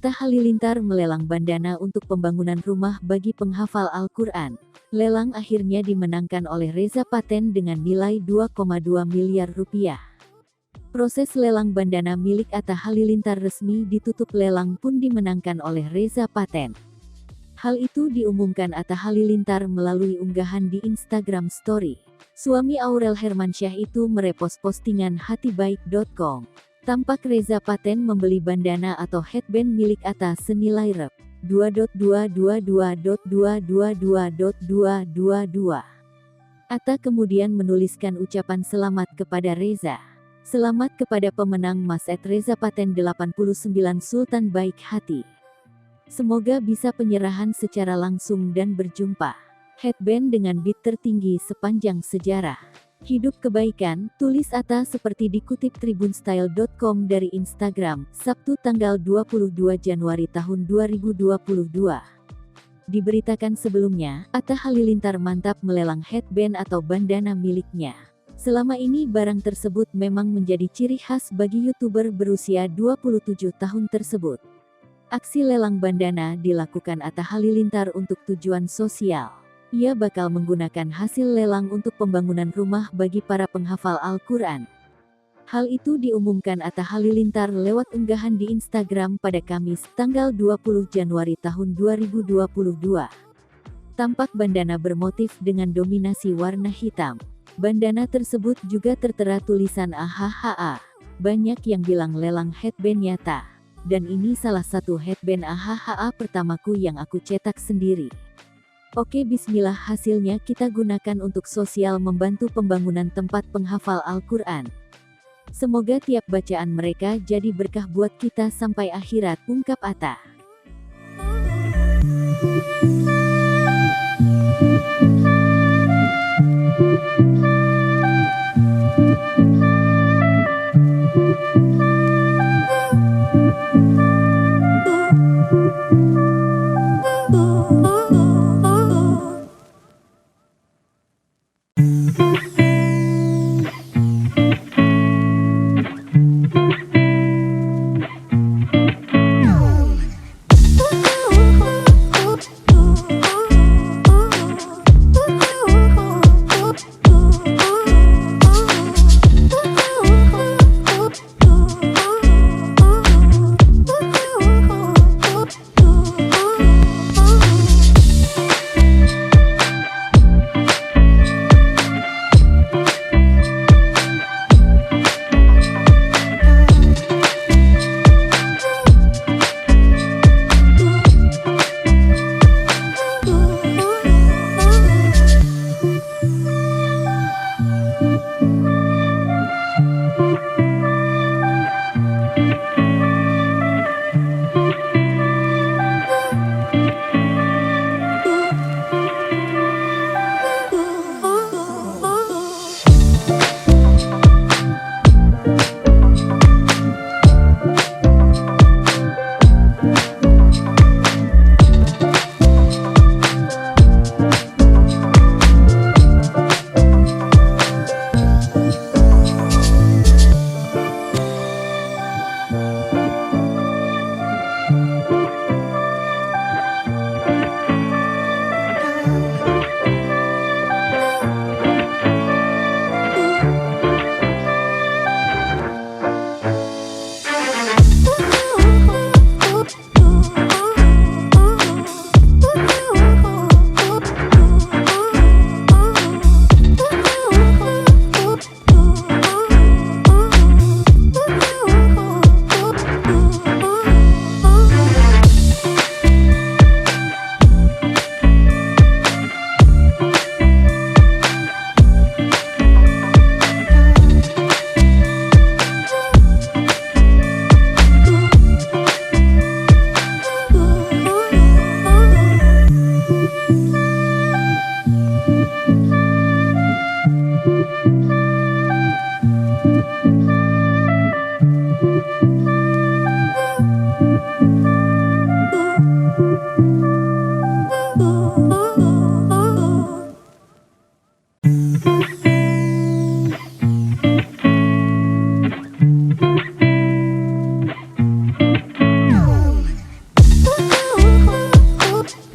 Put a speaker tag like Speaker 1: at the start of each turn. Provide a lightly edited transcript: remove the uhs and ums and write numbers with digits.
Speaker 1: Atta Halilintar melelang bandana untuk pembangunan rumah bagi penghafal Al-Quran. Lelang akhirnya dimenangkan oleh Reza Paten dengan nilai 2,2 miliar rupiah. Proses lelang bandana milik Atta Halilintar resmi ditutup, lelang pun dimenangkan oleh Reza Paten. Hal itu diumumkan Atta Halilintar melalui unggahan di Instagram Story. Suami Aurel Hermansyah itu merepost postingan hatibaik.com. Tampak Reza Paten membeli bandana atau headband milik Atta senilai Rp2.222.222.222. Atta kemudian menuliskan ucapan selamat kepada Reza. Selamat kepada pemenang Mas Reza Paten 89 Sultan baik hati. Semoga bisa penyerahan secara langsung dan berjumpa. Headband dengan beat tertinggi sepanjang sejarah. Hidup kebaikan, tulis Atta seperti dikutip tribunstyle.com dari Instagram, Sabtu tanggal 22 Januari tahun 2022. Diberitakan sebelumnya, Atta Halilintar mantap melelang headband atau bandana miliknya. Selama ini barang tersebut memang menjadi ciri khas bagi YouTuber berusia 27 tahun tersebut. Aksi lelang bandana dilakukan Atta Halilintar untuk tujuan sosial. Ia bakal menggunakan hasil lelang untuk pembangunan rumah bagi para penghafal Al-Quran. Hal itu diumumkan Atta Halilintar lewat unggahan di Instagram pada Kamis, tanggal 20 Januari tahun 2022. Tampak bandana bermotif dengan dominasi warna hitam. Bandana tersebut juga tertera tulisan AHHA. Banyak yang bilang lelang headband nyata. Dan ini salah satu headband AHHA pertamaku yang aku cetak sendiri. Oke, bismillah, hasilnya kita gunakan untuk sosial membantu pembangunan tempat penghafal Al-Quran. Semoga tiap bacaan mereka jadi berkah buat kita sampai akhirat, ungkap Atta.